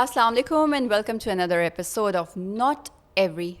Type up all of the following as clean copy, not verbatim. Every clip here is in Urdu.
Assalamu alaikum and welcome to another episode of Not Every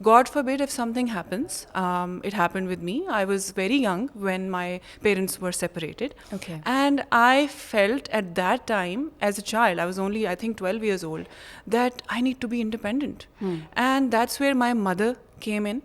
God forbid if something happens. It happened with me. I was very young when my parents were separated. Okay. And I felt at that time, as a child, I was only, I think, 12 years old, that I need to be independent. And that's where my mother came in.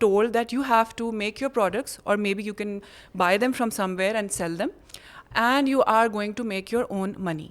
told that you have to make your products, or maybe you can buy them from somewhere and sell them, and you are going to make your own money.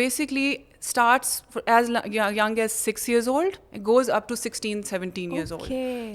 basically starts as young as 6 years old, it goes up to 16-17 years old.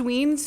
tweens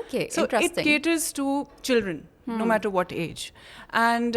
Okay, so interesting. it caters to children. No matter what age. And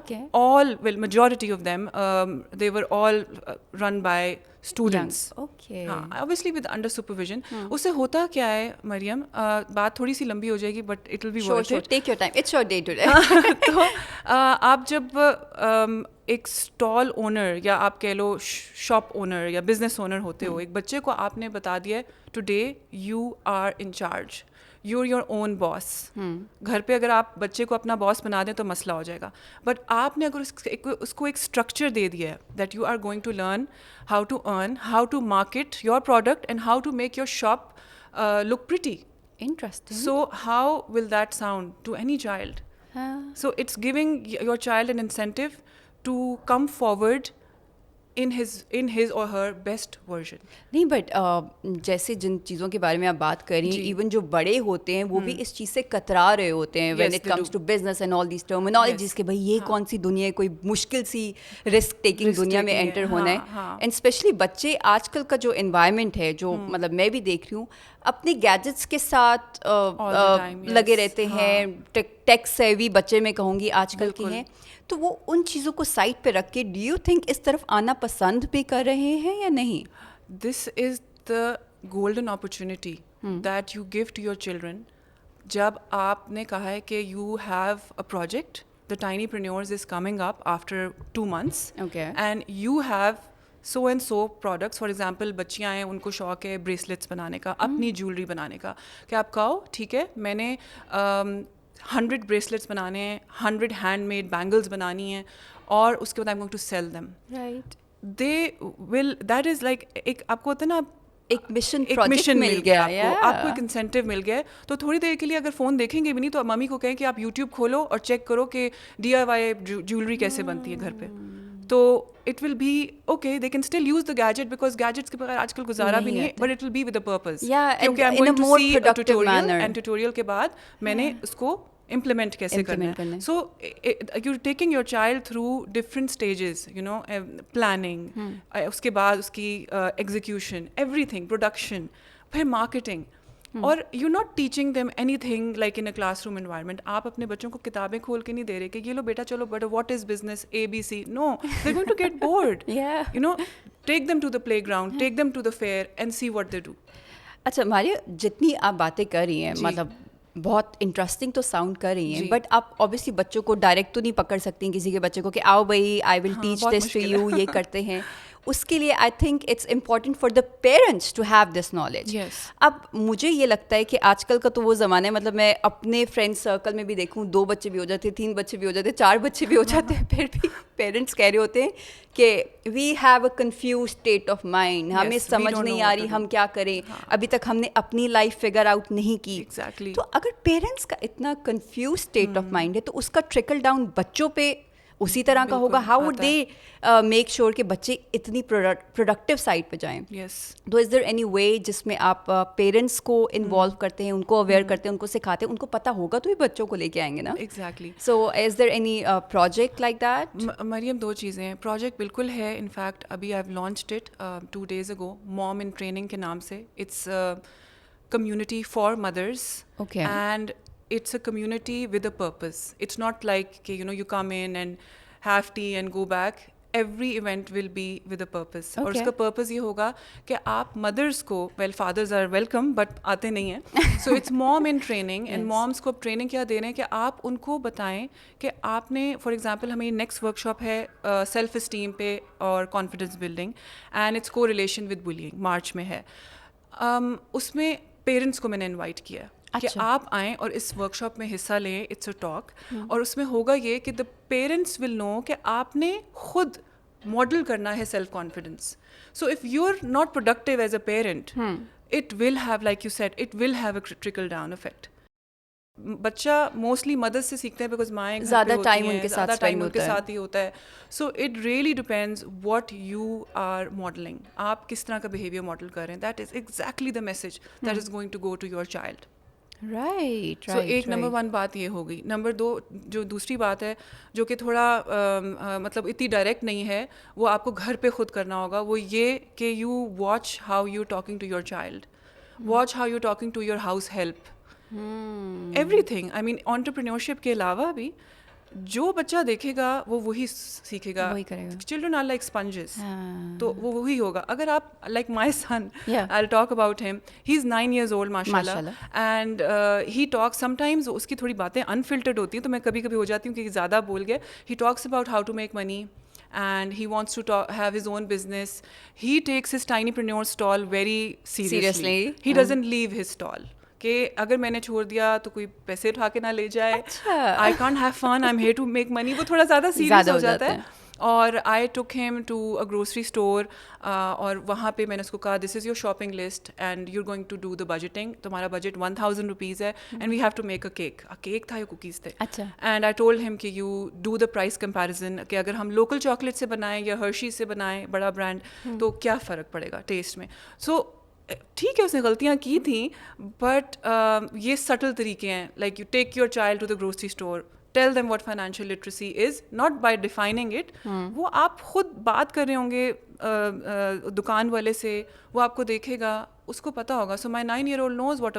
Okay. All, well, majority of them, they were all run by students. Okay. ہاں obviously with under supervision. اس سے ہوتا کیا ہے مریم, بات تھوڑی سی لمبی ہو جائے گی but it will be worth Sure, it. take your time. It's your day today. تو آپ جب ایک اسٹال اونر یا آپ کہہ لو شاپ اونر یا بزنس اونر ہوتے ہو, ایک بچے کو آپ نے بتا دیا today you are in charge, you your own boss. گھر پہ اگر آپ بچے کو اپنا باس بنا دیں تو مسئلہ ہو جائے گا, بٹ آپ نے اگر اس کو ایک اسٹرکچر دے دیا ہے that you are going to learn how to earn, how to market your product and how to make your shop look pretty. Interesting. So how will that sound to any child? So it's giving your child an incentive to come forward in his or her best version. نہیں بٹ جیسے جن چیزوں کے بارے میں آپ بات کر رہی ہیں, ایون جو بڑے ہوتے ہیں وہ بھی اس چیز سے کترا رہے ہوتے ہیں when it comes to business and all these terminologies کہ بھائی یہ کون سی دنیا ہے, کوئی مشکل سی رسک ٹیکنگ دنیا میں انٹر ہونا ہے. اینڈ اسپیشلی بچے آج کل کا جو انوائرمنٹ ہے, جو مطلب میں بھی دیکھ رہی ہوں, اپنے گیجٹس کے ساتھ لگے رہتے ہیں. ٹیک سیوی بچے میں کہوں گی آج کل کے ہیں, تو وہ ان چیزوں کو سائڈ پہ رکھ کے ڈو یو تھنک اس طرف آنا پسند بھی کر رہے ہیں یا نہیں؟ This is the golden opportunity that you give to your children. جب آپ نے کہا ہے کہ you have a project, the Tinnypreneurs is coming up after 2 months. Okay. And you have so and so products. For example, بچیاں ہیں, ان کو شوق ہے بریسلیٹس بنانے کا, اپنی جیولری بنانے کا, کہ آپ کہو ٹھیک ہے میں نے 100 بریسلیٹس بنانے ہیں, 100 ہینڈ میڈ بینگلس بنانی ہیں, اور اس کے بعد I'm going to sell them. Right. They will, that is like ایک آپ کو ہوتا ہے نا, ایک مشن مل گیا آپ کو ایک انسینٹیو مل گیا, تو تھوڑی دیر کے لیے اگر فون دیکھیں گے بھی نہیں تو ممی کو کہیں کہ آپ یوٹیوب کھولو اور چیک کرو کہ DIY جیولری کیسے بنتی ہے گھر پہ. تو it will be okay, they can still use the gadget because gadgets کے بغیر آج کل گزارا بھی نہیں ہے, but it will be with a purpose, کیونکہ I am going to see a tutorial, and tutorial کے بعد میں نے اس کو implement کیسے کرنا ہے. So you're taking your child through different stages, you know, planning, اس کے بعد اس کی execution, everything, production, پھر marketing. اور you're not teaching them anything like in a classroom environment. آپ اپنے بچوں کو کتابیں کھول کے نہیں دے رہے کہ یہ لو بیٹا چلو but what is business ABC. No, they're going to get bored. You know, take them to the playground, take them to the fair and see what they do. اچھا ماریا, جتنی آپ باتیں کر رہی ہیں مطلب بہت انٹرسٹنگ تو ساؤنڈ کر رہی ہیں, بٹ آپ اوبیسلی بچوں کو ڈائریکٹ تو نہیں پکڑ سکتی کسی کے بچے کو کہ آؤ بھائی I will teach this to you, یہ کرتے ہیں. اس کے لیے I think it's important for the parents to have this knowledge. اب مجھے یہ لگتا ہے کہ آج کل کا تو وہ زمانہ ہے, مطلب میں اپنے فرینڈ سرکل میں بھی دیکھوں 2 بچے بھی ہو جاتے, 3 بچے بھی ہو جاتے, 4 بچے بھی ہو جاتے ہیں, پھر بھی پیرنٹس کہہ رہے ہوتے ہیں کہ we have a confuse state of mind, ہمیں سمجھ نہیں آ رہی ہم کیا کریں, ابھی تک ہم نے اپنی لائف فگر آؤٹ نہیں کی. تو اگر پیرنٹس کا اتنا کنفیوز اسٹیٹ آف مائنڈ ہے تو اس کا ٹرکل ڈاؤن بچوں پہ اسی طرح کا ہوگا. How would they make sure کہ بچے اتنی پروڈکٹیو سائڈ پہ جائیں؟ تو از دیر اینی وے جس میں آپ پیرنٹس کو انوالو کرتے ہیں, ان کو اویئر کرتے ہیں, ان کو سکھاتے ہیں, ان کو پتہ ہوگا تو ہی بچوں کو لے کے آئیں گے نا. Exactly. So is there any project like that? Maryam 2 چیزیں ہیں. پروجیکٹ بالکل ہے, ان فیکٹ ابھی I have launched it 2 days ago, mom in training کے نام سے. It's community for mothers. Okay. And it's a community with a purpose. It's not like, you know, you come in and have tea and go back. Every event will be with a purpose. اور اس کا purpose یہ ہوگا کہ آپ mothers کو, well fathers are welcome but آتے نہیں ہیں. So it's mom in training and moms کو ٹریننگ کیا دے رہے ہیں کہ آپ ان کو بتائیں کہ آپ نے, فار ایگزامپل ہمیں نیکسٹ ورک شاپ ہے سیلف اسٹیم پہ اور کانفیڈنس بلڈنگ, اینڈ اٹس کو ریلیشن ود بلینگ, مارچ میں ہے. اس میں پیرنٹس کو میں نے انوائٹ کیا کہ آپ آئیں اور اس ورک شاپ میں حصہ لیں. اٹس اے ٹاک, اور اس میں ہوگا یہ کہ دا پیرنٹس ول نو کہ آپ نے خود ماڈل کرنا ہے self confidence. So if you are not productive as a parent, it will have, like you said, it will have a trickle down effect. بچہ موسٹلی مدر سے سیکھتے ہیں بیکاز مائیں زیادہ ٹائم ان کے ساتھ ہی ہوتا ہے. So it really depends what you are modelling, آپ کس طرح کا بیہیویئر ماڈل کر رہے ہیں. That is exactly the message that is going to go to your child. Right. So ایک نمبر 1 بات یہ ہو گئی. نمبر 2 جو دوسری بات ہے جو کہ تھوڑا مطلب اتنی ڈائریکٹ نہیں ہے, وہ آپ کو گھر پہ خود کرنا ہوگا. وہ یہ کہ you watch how you talking to your child, watch how you talking to your house help, everything. I mean entrepreneurship کے علاوہ بھی جو بچہ دیکھے گا وہ وہی سیکھے گا. وہی کرے گا. چلڈرن آر لائک اسپنجز, تو وہ وہی ہوگا. اگر آپ like my son, Yeah. I talk about him, he is 9 years old ماشاء اللہ, and he talk sometimes, اس کی تھوڑی باتیں انفلٹرڈ ہوتی ہیں تو میں کبھی کبھی ہو جاتی ہوں کہ زیادہ بول گئے. He talks about how to make money and he wants to have his own business. He takes his tinyrepreneur stall very seriously. He doesn't leave his stall. کہ اگر میں نے چھوڑ دیا تو کوئی پیسے اٹھا کے نہ لے جائے. I can't have fun, I'm here to make money. وہ تھوڑا زیادہ سیریس ہو جاتا ہے. اور I took him to a grocery store, اور وہاں پہ میں نے اس کو کہا this is your shopping list and you going to do the budgeting. تمہارا بجٹ 1000 روپیز ہے, and we have to make a cake. Cake تھا یا کوکیز تھے. اینڈ آئی ٹولڈ ہم کہ you do the price comparison, کہ اگر ہم لوکل چاکلیٹ سے بنائیں یا ہرشیز سے بنائیں, بڑا برانڈ, تو کیا فرق پڑے گا ٹیسٹ میں. سو ٹھیک ہے اس نے غلطیاں کی تھیں, بٹ یہ سٹل طریقے ہیں. Like you take your child to the grocery store, tell them what financial literacy is, not by defining it. وہ آپ خود بات کر رہے ہوں گے دکان والے سے, وہ آپ کو دیکھے گا, اس کو پتا ہوگا. سو مائی 9-year-old knows what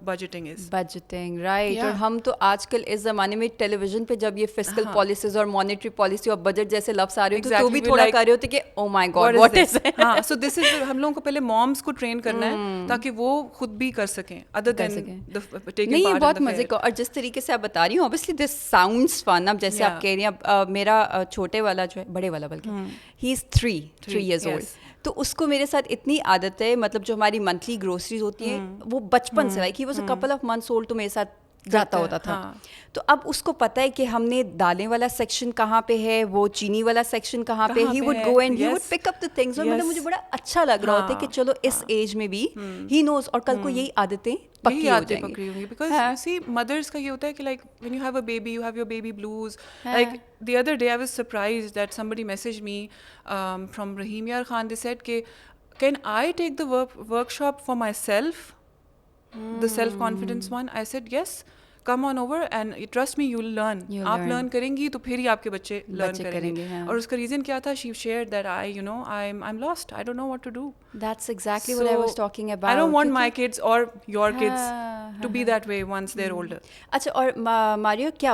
budgeting is. Budgeting, right. اور ہم تو آج کل اس زمانے میں ٹیلی ویژن پہ جب یہ فسکل پالیسیز اور مانیٹری پالیسی اور بجٹ جیسے لفظ آ رہے ہوتے ہیں تو بھی تھوڑا کر رہے ہوتے کہ او مائی گاڈ واٹ از. ہاں, سو دس از, ہم لوگوں کو پہلے مامس کو ٹرین کرنا ہے تاکہ وہ خود بھی کر سکیں ادر دین ٹیکنگ. نہیں, یہ بہت مزے کا. اور جس طریقے سے آپ بتا رہی ہوں obviously this sounds fun. اب جیسے آپ کہہ رہی ہیں, میرا چھوٹے والا جو ہے, بڑے والا بلکہ, he is 3 years old. تو اس کو میرے ساتھ اتنی عادت ہے, مطلب جو ہماری منتھلی گروسریز ہوتی ہیں وہ بچپن سے, like he was a couple of months old, تو میرے ساتھ جاتا ہوتا تھا. تو اب اس کو پتہ ہے کہ ہم نے دالیں والا سیکشن کہاں پہ ہے, وہ چینی والا سیکشن کہاں پہ. He would go and he would pick up the things. اور مطلب مجھے بڑا اچھا لگ رہا ہوتا ہے کہ چلو اس ایج میں بھی ہی نوز, اور کل کو یہی عادتیں پکی ہو جائیں گی. بیکاز سی مدرس کا یہ ہوتا ہے کہ like when you have a baby, you have your baby blues. Like the other day I was surprised that somebody messaged me from Rahim Yar Khan. They said کہ can I take the workshop for myself, the self confidence one? I said yes, come on over and trust me, you'll learn. آپ learn کریں گی تو پھر ہی آپ کے بچے learn کریں گے. اور اس کا reason کیا تھا, she shared that I'm lost, I don't know what to do. That's exactly what I was talking about. I don't want my kids or your kids to be that way once they're older. اچھا, اور ماریو کیا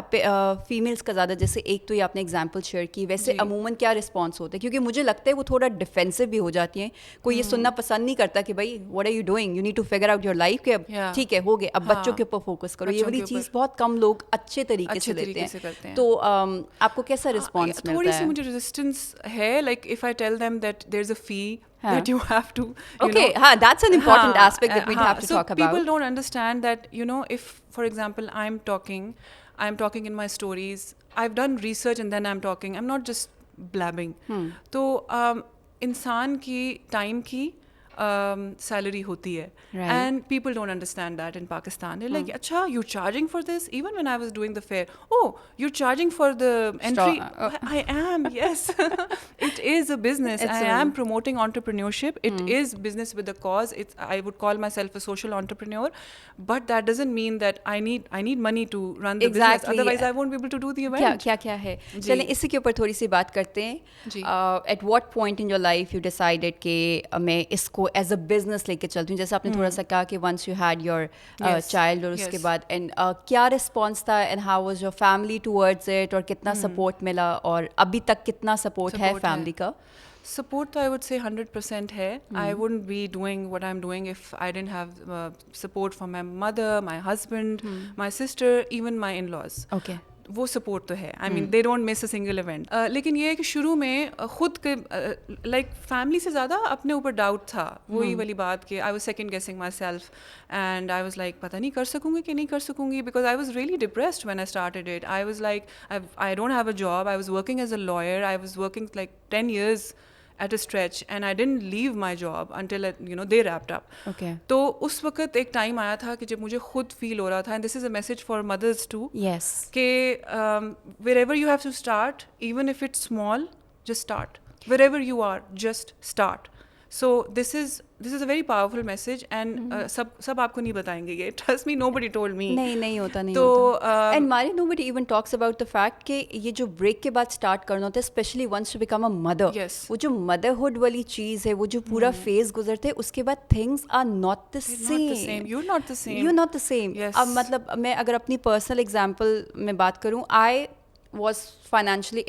فیمیلس کا زیادہ, جیسے ایک تو یہ آپ نے ایگزامپل شیئر کی, ویسے عموماً کیا رسپانس ہوتا ہے؟ کیونکہ مجھے لگتا ہے وہ تھوڑا ڈیفینسو بھی ہو جاتی ہیں. کوئی یہ سننا پسند نہیں کرتا کہ بھائی what are you doing, you need to figure out your life, کہ ٹھیک ہے ہو گئے, اب بچوں کے اوپر فوکس کرو. یہ والی چیز بہت کم لوگ اچھے طریقے سے لیتے ہیں. تو آپ کو کیسا رسپانس ملتا ہے؟ تھوڑی سی مجھے ریزسٹنس ہے. Like if I tell them that there's a fee that you have to, okay, that's an important aspect that we have to talk about. So people don't understand that, if for example I'm talking in my stories, I've done research and then I'm talking, I'm not just blabbing. تو انسان کی ٹائم کی سیلری ہوتی ہے, and people don't understand that in Pakistan. Like اچھا you charging for this. Even when I was doing the fair, oh you charging for the entry. I am, yes, it is a business. I am promoting entrepreneurship. It is business with a cause. I would call myself a social entrepreneur, but that doesn't mean that I need money to run the business. Otherwise I won't be able to do the event. کیا ہے. چلیں اسی کے اوپر تھوڑی سی بات کرتے ہیں. At what point in your life you decided کہ میں اس کو ایز اے بزنس لے کے چلتی ہوں؟ جیسے آپ نے تھوڑا سا کہا کہ once you had your child, اور اس کے بعد اینڈ کیا رسپانس تھا, and how was your family towards it, اور کتنا سپورٹ ملا, اور ابھی تک کتنا سپورٹ ہے فیملی کا؟ Support تو I would say 100% ہے. I wouldn't be doing what I'm doing if I didn't have support from my mother, my husband, my sister, even my in-laws. Okay. وہ سپورٹ تو ہے. I mean they don't miss a single event. لیکن یہ ہے کہ شروع میں خود کے لائک فیملی سے زیادہ اپنے اوپر ڈاؤٹ تھا. وہی والی بات کہ I was second guessing my self, and I was like پتہ نہیں کر سکوں گی کہ نہیں کر سکوں گی, because I was really depressed when I started it. I was like I don't have a job. I was working as a lawyer. I was working like 10 years at a stretch, and I didn't leave my job until they wrapped up. Okay. تو اس وقت ایک ٹائم آیا تھا کہ جب مجھے خود فیل ہو رہا تھا, and this is a message for mothers too. Yes. کہ wherever you have to start, even if it's small, just start. Wherever you are, just start. So this is a very powerful message, and سب آپ کو نہیں بتائیں گے یہ. Trust me, nobody told me. نہیں ہوتا. تو and Mari, nobody even talks about the fact کہ یہ جو بریک کے بعد اسٹارٹ کرنا ہوتا ہے, especially once you become a mother. Yes. وہ جو مدرہڈ والی چیز ہے, وہ جو پورا فیز گزرتے ہیں, اس کے بعد things are not the same. You're not the same. You're not the same. Yes. اب مطلب میں اگر اپنی پرسنل ایگزامپل میں بات کروں, was financially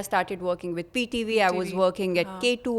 I started working with PTV. I was working at K2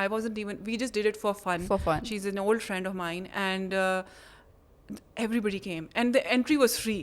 I wasn't even, we just did it for fun. She's an old friend of mine and everybody came and the entry was free.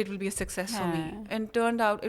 it will be a success for me. And turned out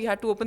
we had to open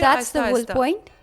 that's the whole point.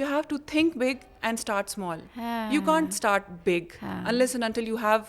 you have to think big and start small. You can't start big unless and until you have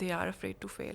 They are afraid to fail.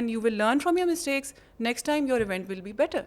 and you will learn from your mistakes. Next time your event will be better.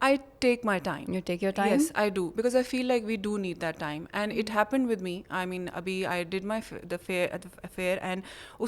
I take my time. You take your time? Yes, I do, because I feel like we do need that time, and it happened with me. I mean, abhi I did the fair, and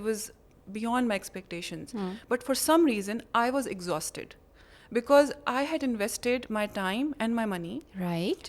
It was beyond my expectations. But for some reason, I was exhausted. Because I had invested my time and my money. Right.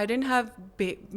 I didn't have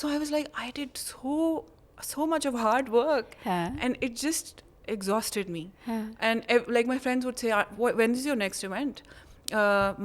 So I was like, I did so much of hard work. And it just exhausted me. And like my friends would say, when is your next event?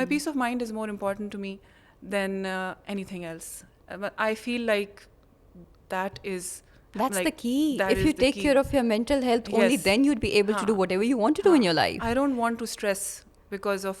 My peace of mind is more important to me than anything else. I feel like that's the key. If you take care of your mental health, only then you'd be able to do whatever you want to do in your life. I don't want to stress because of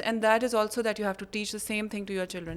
and that is also that you have to teach the same thing to your children.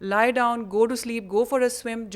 lie down, go to sleep, go for a swim,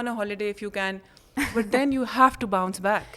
on a holiday if you can, but then you have to bounce back.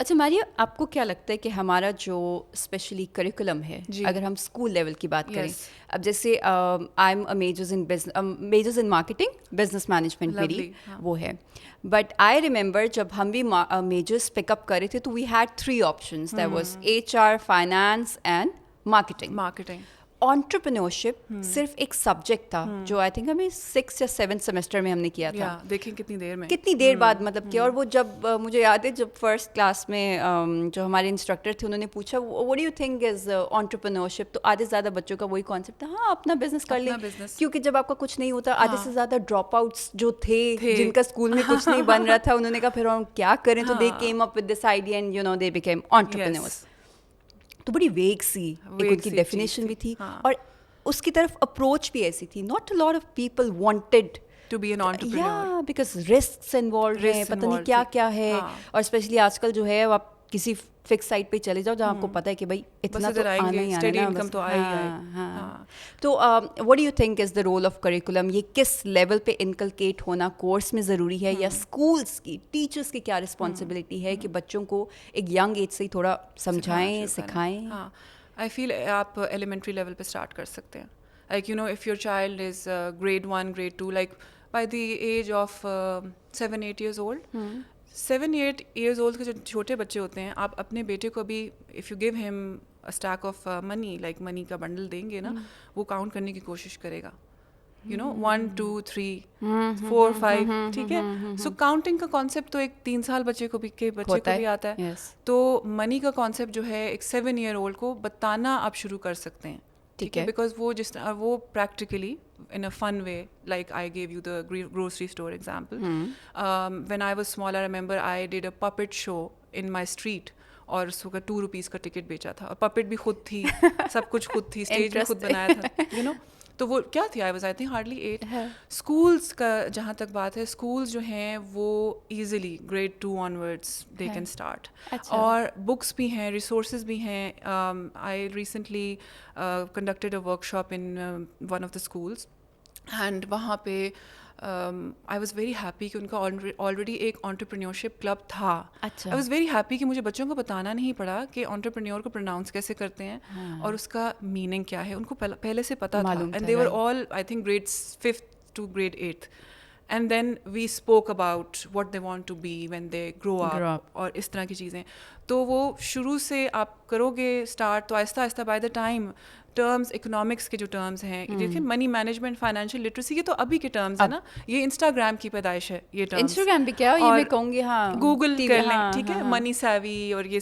اچھا ماریا, آپ کو کیا لگتا ہے کہ ہمارا جو اسپیشلی کریکولم ہے, اگر ہم اسکول لیول کی بات کریں, اب جیسے I am measures in marketing, business management میری وہ ہے, بٹ آئی ریمبر جب ہم بھی میجرس پک اپ کرے تھے تو we had 3 options, that was HR, finance and marketing. Entrepreneurship صرف ایک سبجیکٹ تھا جو آئی تھنک ہمیں 6 یا 7 سیمسٹر میں ہم نے کیا تھا. دیکھیں کتنی دیر بعد مطلب کیا. اور وہ جب مجھے یاد ہے جب فرسٹ کلاس میں جو ہمارے انسٹرکٹر تھے انہوں نے پوچھا what do you think is entrepreneurship, تو آدھے سے زیادہ بچوں کا وہی کانسیپٹ تھا, ہاں اپنا بزنس کر لیں, کیونکہ جب آپ کا کچھ نہیں ہوتا, آدھے سے زیادہ ڈراپ آؤٹس جو تھے جن کا اسکول میں کچھ نہیں بن رہا تھا, انہوں نے کہا پھر ہم کیا کریں, تو they came up with this idea and you know they became entrepreneurs. تو بڑی ویگ سی ایک ان کی ڈیفینیشن بھی تھی, اور اس کی طرف اپروچ بھی ایسی تھی. Not a lot of people wanted to be an entrepreneur. Yeah, because risks involved ہیں, پتہ نہیں کیا کیا ہے, اور اسپیشلی آج کل جو ہے آپ کسی فکس سائٹ پہ چلے جاؤ جہاں آپ کو پتہ ہے کہ بھائی اتنا تو آنا ہی آنا ہے. تو what do you think is the role of curriculum, یہ کس لیول پہ انکلکیٹ ہونا کورس میں ضروری ہے, یا اسکولس کی ٹیچرس کی کیا رسپانسبلٹی ہے کہ بچوں کو ایک ینگ ایج سے ہی تھوڑا سمجھائیں, سکھائیں؟ آئی فیل آپ ایلیمنٹری لیول پہ اسٹارٹ کر سکتے ہیں. Like if your child is grade 1, grade 2, like by the age of 7-8 years old, 7-8 years old کے جو چھوٹے بچے ہوتے ہیں, آپ اپنے بیٹے کو بھی if you give him a stack of money, like منی کا بنڈل دیں گے نا, وہ کاؤنٹ کرنے کی کوشش کرے گا, 1 2 3 4 5, ٹھیک ہے. سو کاؤنٹنگ کا کانسیپٹ تو ایک 3 سال بچے کو بھی آتا ہے. تو منی کا کانسیپٹ جو ہے ایک 7 year old کو بتانا آپ شروع کر سکتے ہیں, ٹھیک ہے, بیکاز وہ جس طرح وہ practically in a fun way, like I gave you the grocery store example. When I was small, I remember I did a puppet show in my street, اور اس وقت 2 rupees کا ٹکٹ بیچا تھا, اور پپٹ بھی خود تھی, سب کچھ خود تھی, اسٹیج بھی خود بنایا تھا, تو وہ کیا تھی, I was I think hardly 8. Schools کا جہاں تک بات ہے, اسکولس جو ہیں وہ easily grade 2 onwards they can start. اور بکس بھی ہیں, ریسورسز بھی ہیں. I recently conducted a workshop in one of the schools, and وہاں پہ I was very happy کہ ان کا already ایک entrepreneurship club تھا. I was very happy کہ مجھے بچوں کو بتانا نہیں پڑا کہ entrepreneur کو pronounce کیسے کرتے ہیں اور اس کا meaning کیا ہے, ان کو پہلے سے پتا تھا. And they were all I think grade 5th to grade 8th. And then we spoke about what they want to be when they grow up اور اس طرح کی چیزیں. تو وہ شروع سے آپ کرو گے اسٹارٹ, تو آہستہ آہستہ by the time terms, economics کے جو ٹرمز ہیں, دیکھیں منی مینجمنٹ, فائنینشیل لٹریسی, یہ تو ابھی کے ٹرمز ہیں نا, یہ انسٹاگرام کی پیدائش ہے یہ ٹرمز. انسٹاگرام بھی کیا, یہ میں کہوں گی ہاں گوگل کر لیں, ٹھیک ہے, منی سیوی اور یہ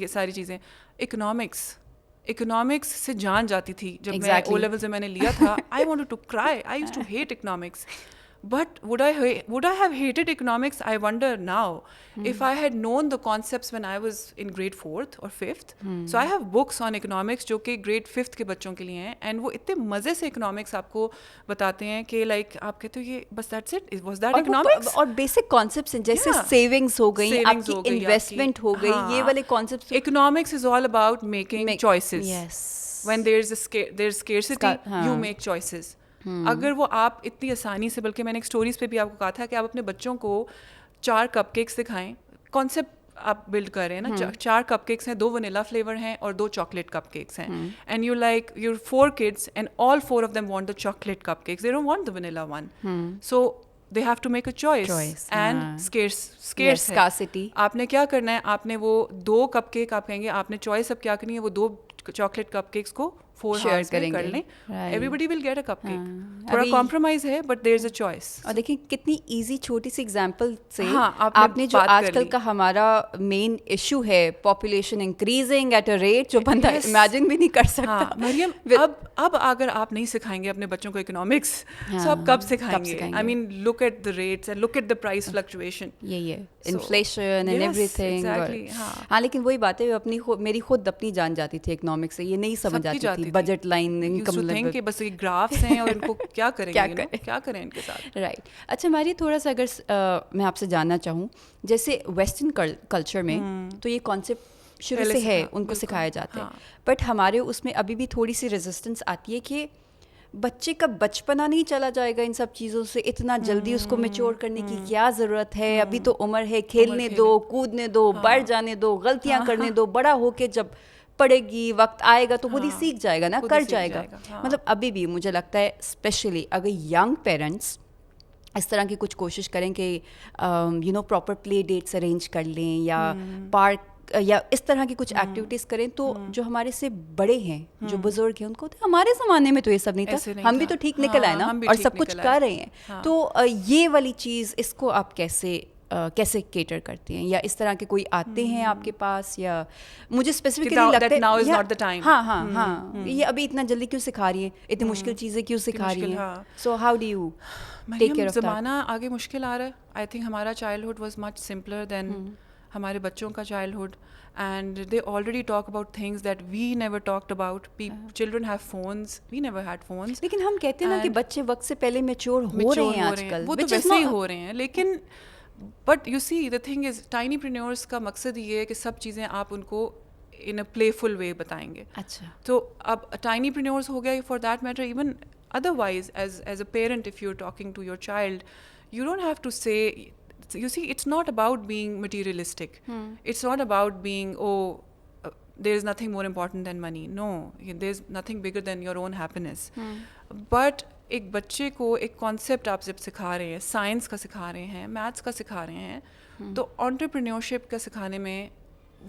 ساری چیزیں. اکنامکس سے جان جاتی تھی جب میں او لیول سے میں نے لیا تھا. I wanted to cry. I used to hate economics. But would I have hated economics? I wonder now. If I had known the concepts when I was in grade 4th or 5th. So I have books on economics جو کہ grade 5th کے بچوں کے لیے ہیں, and وہ اتنے مزے سے economics آپ کو بتاتے ہیں کہ like آپ کہتے ہو یہ بس that's it, was that economics? اور basic concepts ہیں جیسے savings ہو گئی, آپ کی investment ہو گئی, یہ والے concepts. Economics is all about making choices. Yes. When there's scarcity, you make choices. اگر وہ آپ اتنی آسانی سے, بلکہ میں نے ایک اسٹوریز پہ بھی آپ کو کہا تھا کہ آپ اپنے بچوں کو 4 کپ کیکس دکھائیں, کانسیپٹ آپ بلڈ کر رہے ہیں نا, 4 کپ کیکس ہیں, 2 ونیلا فلیور ہیں اور 2 چاکلیٹ کپ کیکس ہیں, and you like your 4 kids and all 4 of them want the chocolate cupcakes, they don't want the vanilla one. So they have to make a choice. And scarcity. آپ نے کیا کرنا ہے, آپ نے وہ 2 کپ کیک, آپ کہیں گے آپ نے چوائس اب کیا کرنی ہے, وہ 2 چاکلیٹ کپ کیکس کو 4 ہاؤس میں کر لیں. Everybody will get a cupcake. تھوڑا کمپرومائز ہے but there is a choice. اور دیکھیں کتنی ایزی چھوٹی سی ایگزامپل سے آپ نے جو آج کل کا ہمارا مین ایشو ہے, population increasing at a rate جو بندہ امیجن بھی نہیں کر سکتا. مریم, اب اگر آپ نہیں سکھائیں گے اپنے بچوں کو اکنامکس, تو آپ کب سکھائیں گے؟ I mean look at the rates and look at the price fluctuation. یہی ہے انفلیشن اینڈ ایوری تھنگ. ہاں لیکن وہی بات ہے, میری خود اپنی جان جاتی تھی اکنامکس سے, یہ نہیں سمجھ آتی تھی بجٹ لائن, انکم لائن, کہ بس یہ گرافس ہیں اور ان کو کیا کریں کیا کریں ان کے ساتھ. رائٹ. اچھا ماری, تھوڑا سا اگر میں آپ سے جاننا چاہوں, جیسے ویسٹرن کلچر میں تو یہ کانسیپٹ شروع سے ہے, ان کو سکھایا جاتا ہے, بٹ ہمارے اس میں ابھی بھی تھوڑی سی ریزسٹنس آتی ہے کہ بچے کا بچپنا نہیں چلا جائے گا ان سب چیزوں سے, اتنا جلدی اس کو میچور کرنے کی کیا ضرورت ہے, ابھی تو عمر ہے, کھیلنے دو, کودنے دو, بڑھ جانے دو, غلطیاں کرنے دو, بڑا ہو کے جب پڑے گی, وقت آئے گا تو خود ہی سیکھ جائے گا نا, کر جائے گا. مطلب ابھی بھی مجھے لگتا ہے اسپیشلی اگر ینگ پیرنٹس اس طرح کی کچھ کوشش کریں کہ you know proper play dates arrange کر لیں یا پارک یا اس طرح کی کچھ ایکٹیویٹیز کریں, تو جو ہمارے سے بڑے ہیں, جو بزرگ ہیں, ان کو ہمارے زمانے میں تو یہ سب نہیں تھا, ہم بھی تو ٹھیک نکل آئے نا, اور سب کچھ کر رہے ہیں. تو یہ والی چیز, اس کو آپ کیسے کیٹر کرتے ہیں, یا اس طرح کے کوئی آتے ہیں آپ کے پاس, یا مجھے اسپیسیفکلی لگتا ہے ہاں یہ ابھی اتنا جلدی کیوں سکھا رہی ہیں, اتنی مشکل چیزیں کیوں سکھا رہی ہیں, so how do you take care of that? زمانہ آگے مشکل آ رہا ہے. آئی تھنک ہمارا childhood was much simpler than ہمارے بچوں کا childhood, and they already talk about things that we never talked about. Children have phones, we never had phones. لیکن ہم کہتے ہیں نا کہ بچے وقت سے پہلے میچور ہو رہے ہیں آج کل, وہ تو ویسے ہی ہو رہے ہیں, لیکن but you see the thing is tinypreneurs کا مقصد یہ ہے کہ سب چیزیں آپ ان کو ان اے پلے فل وے بتائیں گے. اچھا, تو اب ٹائنی پرینیورس ہو گیا, for that matter even otherwise as a parent, if you're talking to your child, you don't have to say, you see, it's not about being materialistic. It's not about being, there's nothing more important than money. No, there's nothing bigger than your own happiness. But ایک بچے کو ایک کانسیپٹ آپ جب سکھا رہے ہیں, سائنس کا سکھا رہے ہیں, میتھس کا سکھا رہے ہیں, تو انٹرپرینیورشپ کا سکھانے میں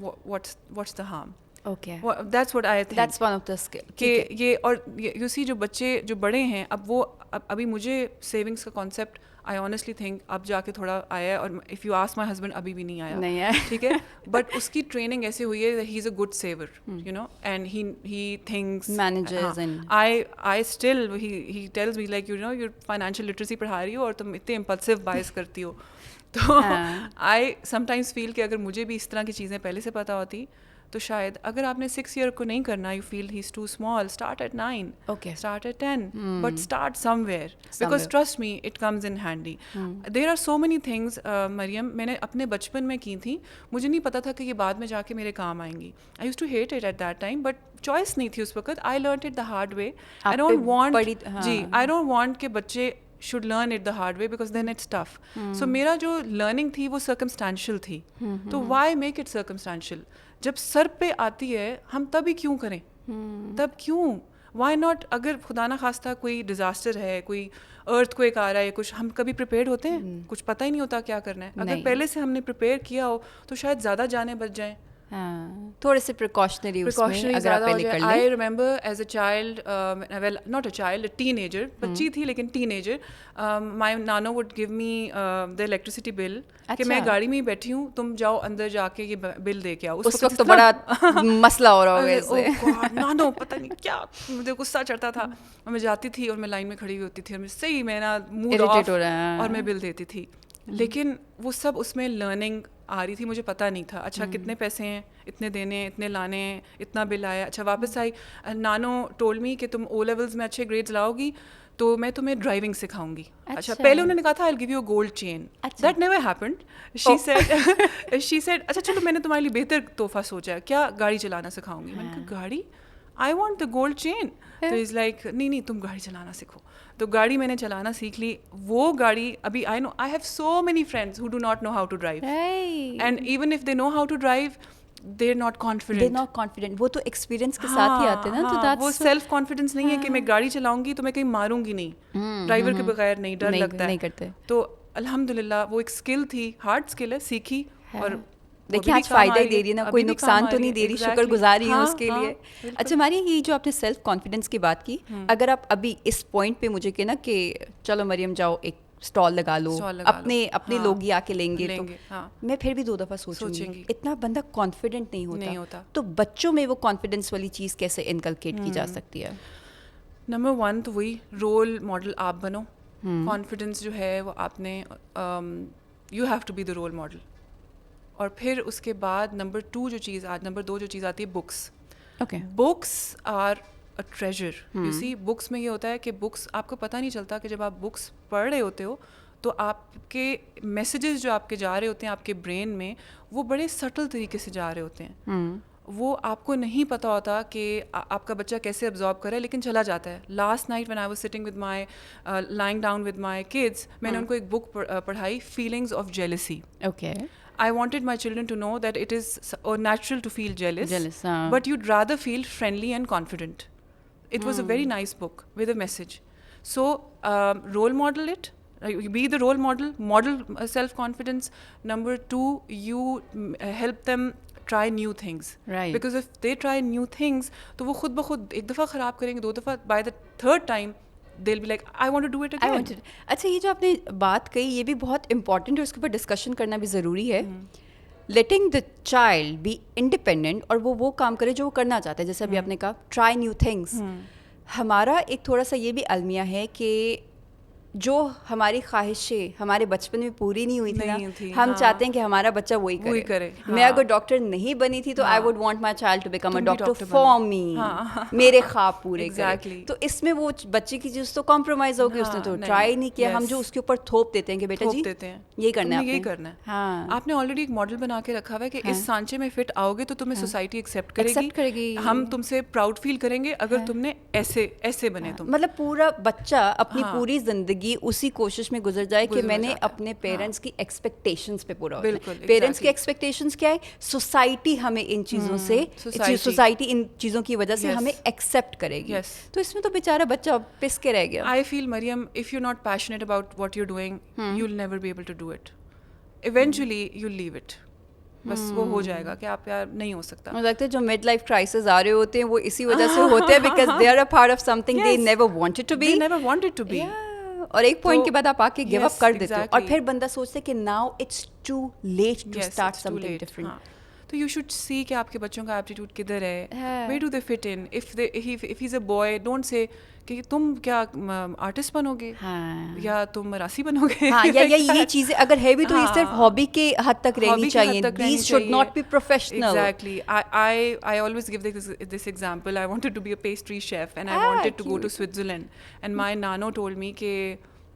what's the harm? Okay. That's what I think. That's one of the skills. کہ یہ, اور you see جو بچے جو بڑے ہیں, اب وہ ابھی مجھے سیونگس کا کانسیپٹ I honestly think اب جا کے تھوڑا آیا ہے, اور if you ask my husband ابھی بھی نہیں آیا, ٹھیک ہے, بٹ اس کی ٹریننگ ایسے ہوئی ہے that he's a good saver, you know, and he thinks manages and I still he tells me like, you know, your financial literacy پڑھا رہی ہو اور تم اتنے impulsive buys کرتی ہو. تو I sometimes feel کہ اگر مجھے بھی اس طرح کی چیزیں پہلے سے پتہ ہوتی تو شاید, اگر آپ نے 6 ایئر کو نہیں کرنا, you feel he is too small, start at 9, start at 10, but start somewhere, because trust me it comes in handy. There are so many things Maryam میں نے اپنے بچپن میں کی تھیں, مجھے نہیں پتا تھا کہ یہ بعد میں جا کے میرے کام آئیں گی. I used to hate it at that time, but choice نہیں تھی اس وقت. I learned it the hard way. I don't want کہ بچے should learn it the hard way, because then it's tough. So میرا جو learning تھی وہ circumstantial تھی. تو why make it circumstantial? جب سر پہ آتی ہے ہم تبھی کیوں کریں, تب کیوں, why not? اگر خدا نہ خواستہ کوئی ڈیزاسٹر ہے, کوئی ارتھ کوئک آ رہا ہے, کچھ, ہم کبھی پریپیئرڈ ہوتے ہیں, کچھ پتہ ہی نہیں ہوتا کیا کرنا ہے. اگر پہلے سے ہم نے پریپیئر کیا ہو تو شاید زیادہ جانیں بچ جائیں. تھوڑے سے پریکاشنری اگر آپ پہلے کر لیں. I remember as a child, well not a child, a teenager, بچی تھی لیکن ٹین ایجر, مائی نانو would give me the electricity bill کہ میں گاڑی میں ہی بیٹھی ہوں, تم جاؤ اندر جا کے یہ بل دے کے آؤ. اس وقت تو بڑا مسئلہ ہو رہا ہوگا, نانو پتہ نہیں کیا, مجھے غصہ چڑھتا تھا, اور میں جاتی تھی اور میں لائن میں کھڑی ہوئی ہوتی تھی, اور صحیح میں نا موڈ آف ہو رہا ہے, اور میں بل دیتی تھی. لیکن وہ سب اس میں لرننگ آ رہی تھی, مجھے پتہ نہیں تھا. اچھا کتنے پیسے ہیں, اتنے دینے ہیں, اتنے لانے ہیں, اتنا بل آیا. اچھا واپس آئی, نانو ٹولڈ می کہ تم او لیولز میں اچھے گریڈز لاؤ گی تو میں تمہیں ڈرائیونگ سکھاؤں گی. اچھا پہلے انہوں نے کہا تھا I will give you a gold chain. That never happened. She said اچھا چلو میں نے تمہارے لیے بہتر تحفہ سوچا ہے, کیا گاڑی چلانا سکھاؤں گی. میں نے کہا گاڑی, آئی وانٹ دا گولڈ چین. تو از لائک نہیں تم گاڑی چلانا سیکھو. تو گاڑی میں نے چلانا سیکھ لی. وہ گاڑی ابھی I know, I have so many friends who do not know how to drive, and even if they know how to drive they are not confident. وہ تو ایکسپیرینس کے ساتھ ہی آتے ہیں نا, تو وہ سیلف کانفیڈنس نہیں ہے کہ میں گاڑی چلاؤں گی تو میں کہیں ماروں گی نہیں, ڈرائیور کے بغیر نہیں, ڈر لگتا ہے. تو الحمد للہ وہ ایک اسکل تھی, ہارڈ اسکل ہے, سیکھی, اور دیکھیں آج فائدہ ہی دے رہی ہے نا, کوئی نقصان تو نہیں دے رہی, شکر گزاری ہوں اس کے لیے. اچھا ہماری یہ جو آپ نے سیلف کانفیڈنس کی بات کی, اگر آپ ابھی اس پوائنٹ پہ مجھے کہنا کہ چلو مریم جاؤ ایک اسٹال لگا لو, اپنے لوگ ہی آ کے لیں گے, تو میں پھر بھی 2 دفعہ سوچوں گی. اتنا بندہ کانفیڈنٹ نہیں ہوتا. تو بچوں میں وہ کانفیڈنس والی چیز کیسے انکلکیٹ کی جا سکتی ہے؟ نمبر 1 تو وہی رول ماڈل آپ بنو. کانفیڈنس جو ہے وہ آپ نے, you have to be the role model. اور پھر اس کے بعد نمبر 2 جو چیز آتی ہے books. Books are a treasure. You see, books میں یہ ہوتا ہے کہ بکس آپ کو پتہ نہیں چلتا کہ جب آپ بکس پڑھ رہے ہوتے ہو تو آپ کے میسیجز جو آپ کے جا رہے ہوتے ہیں آپ کے برین میں, وہ بڑے سٹل طریقے سے جا رہے ہوتے ہیں. وہ آپ کو نہیں پتہ ہوتا کہ آپ کا بچہ کیسے ابزارب کرے, لیکن چلا جاتا ہے. Last night when I was sitting with my lying down with my kids, میں نے ان کو ایک بک پڑھائی, feelings of jealousy. Okay. I wanted my children to know that it is natural to feel jealous, ہاں. but you'd rather feel friendly and confident. It was a very nice book with a message. So role model it. Be the role model. Model self-confidence. Number 2, you help them try new things. Right. Because if they try new things, تو وہ خود بخود ایک دفعہ خراب کریں گے, 2 دفعہ, by the 3rd time they'll be like, I want to do it again. اچھا, یہ جو آپ نے بات کہی یہ بھی بہت امپورٹنٹ ہے, اس کے اوپر ڈسکشن کرنا بھی ضروری ہے. Letting the child be independent, اور وہ کام کرے جو وہ کرنا چاہتا ہے, جیسے ابھی آپ نے کہا ٹرائی نیو تھنگس. ہمارا ایک تھوڑا سا یہ بھی المیہ ہے کہ جو ہماری خواہشیں ہمارے بچپن میں پوری نہیں ہوئی تھی, ہم چاہتے ہیں کہ ہمارا بچہ وہی کرے. میں اگر ڈاکٹر نہیں بنی تھی تو I would want my child to become a doctor for me, میرے خواب پورے کرے. تو اس میں وہ بچے کی چیز تو کمپرومائز ہوگی, اس نے تو ٹرائی نہیں کیا. ہم جو اس کے اوپر تھوپ دیتے ہیں کہ بیٹا جی یہی کرنا ہے, یہی کرنا ہے. ہاں, آپ نے آلریڈی ایک ماڈل بنا کے رکھا ہوا ہے کہ اس سانچے میں فٹ آؤ گے تو تمہیں سوسائٹی ایکسیپٹ کرے گی, ہم تم سے پراؤڈ فیل کریں گے اگر تم نے ایسے بنے. تم مطلب پورا بچہ اپنی پوری زندگی اسی کوشش میں گزر جائے کہ میں نے اپنے پیرنٹس کی ایکسپیکٹیشنز پہ پورا ہوتا ہے. پیرنٹس کی ایکسپیکٹیشنز کیا ہے, سوسائٹی ہمیں ان چیزوں سے, سوسائٹی ان چیزوں کی وجہ سے ہمیں ایکسیپٹ کرے گی. تو اس میں تو بیچارہ بچہ پس کے رہ گیا. I feel Maryam, if you not passionate about what you doing, you will never be able to do it. Eventually you leave it. بس وہ ہو جائے گا کہ آپ یار نہیں ہو سکتا. مجھے لگتا ہے جو مڈ لائف کرائسز آ رہے ہوتے ہیں وہ اسی وجہ سے ہوتے ہیں, because they are a part of something they never wanted to be. اور ایک پوائنٹ کے بعد آپ آ کے گیو اپ کر دیتے ہو, اور پھر بندہ سوچتا ہے کہ now it's too late to start something different. تو یو شوڈ سی کہ آپ کے بچوں کا ایپٹیٹیوڈ کدھر ہے, where do they fit in. If he is a boy, don't say کہ تم کیا آرٹسٹ بنو گے یا تم مراسی بنو گے, یا یہ چیزیں اگر ہے بھی تو یہ صرف ہابی کے حد تک رہنی چاہیے. These should not be professional. Exactly. I always give this example. I wanted to be a pastry chef and I wanted to go to Switzerland, and my nano told me کہ